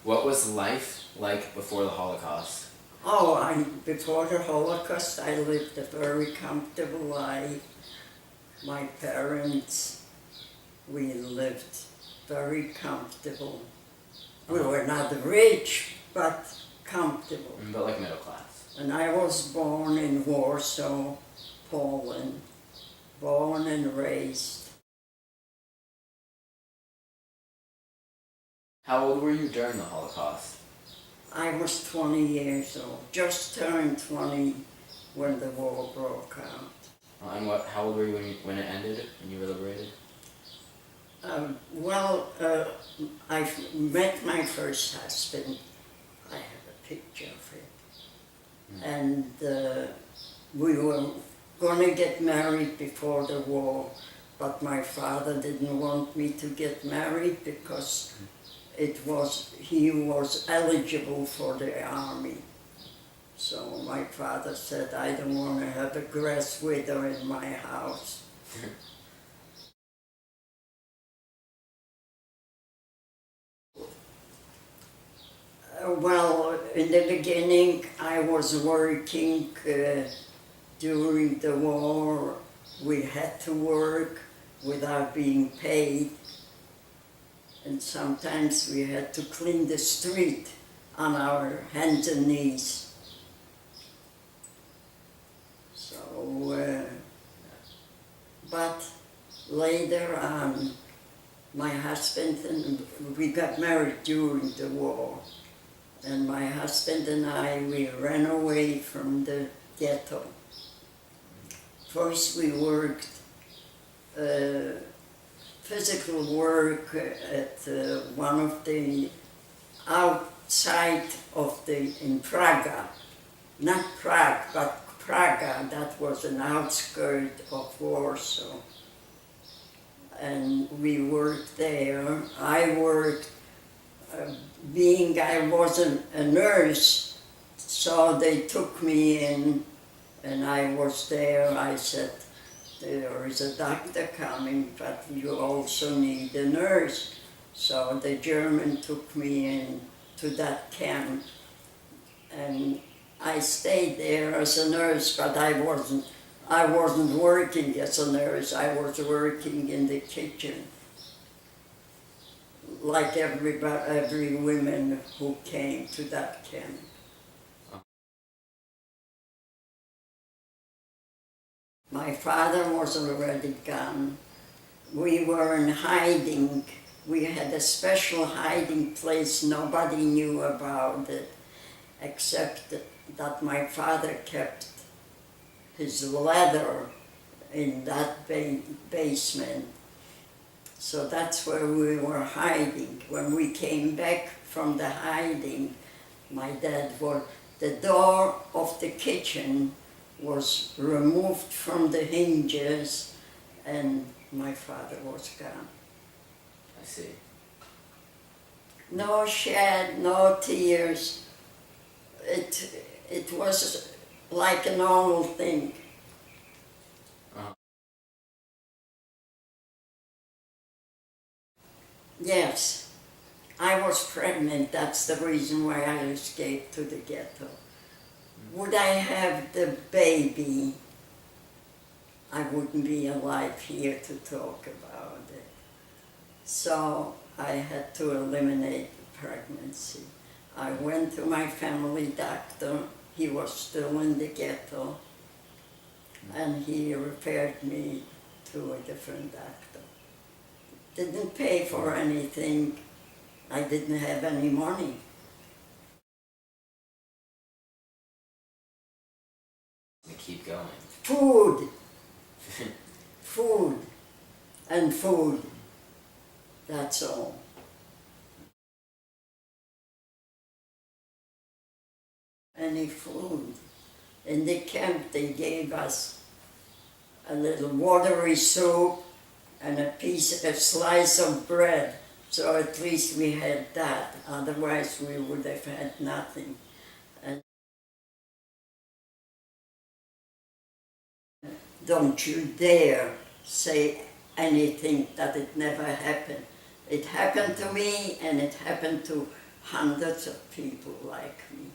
What was life like before the Holocaust? Before the Holocaust, I lived a very comfortable life. My parents, we lived very comfortable. We were not rich, but comfortable. But like middle class. And I was born in Warsaw, Poland, born and raised. How old were you during the Holocaust? I was 20 years old, just turned 20 when the war broke out. And how old were you when it ended, when you were liberated? I met my first husband. I have a picture of it. And we were going to get married before the war, but my father didn't want me to get married because he was eligible for the army. So my father said, I don't want to have a grass widow in my house. In the beginning, I was working during the war. We had to work without being paid. And sometimes we had to clean the street on our hands and knees. But later on, my husband and we got married during the war. And my husband and I, we ran away from the ghetto. First we worked physical work at one of the outside in Praga. Not Prague, but Praga, that was an outskirt of Warsaw. And we worked there. I worked, I wasn't a nurse, so they took me in and I was there. I said, there is a doctor coming, but you also need a nurse. So the German took me in to that camp, and I stayed there as a nurse, but I wasn't working as a nurse. I was working in the kitchen, like every woman who came to that camp. My father was already gone. We were in hiding. We had a special hiding place. Nobody knew about it, except that my father kept his ladder in that basement. So that's where we were hiding. When we came back from the hiding, the door of the kitchen was removed from the hinges, and my father was gone. I see. No shed, no tears. It was like a normal thing. Yes, I was pregnant. That's the reason why I escaped to the ghetto. Would I have the baby, I wouldn't be alive here to talk about it. So I had to eliminate the pregnancy. I went to my family doctor. He was still in the ghetto, and he referred me to a different doctor. Didn't pay for anything. I didn't have any money. Keep going. Food. Food. And food. That's all. Any food. In the camp they gave us a little watery soup and a slice of bread. So at least we had that. Otherwise we would have had nothing. And don't you dare say anything that it never happened. It happened to me, and it happened to hundreds of people like me.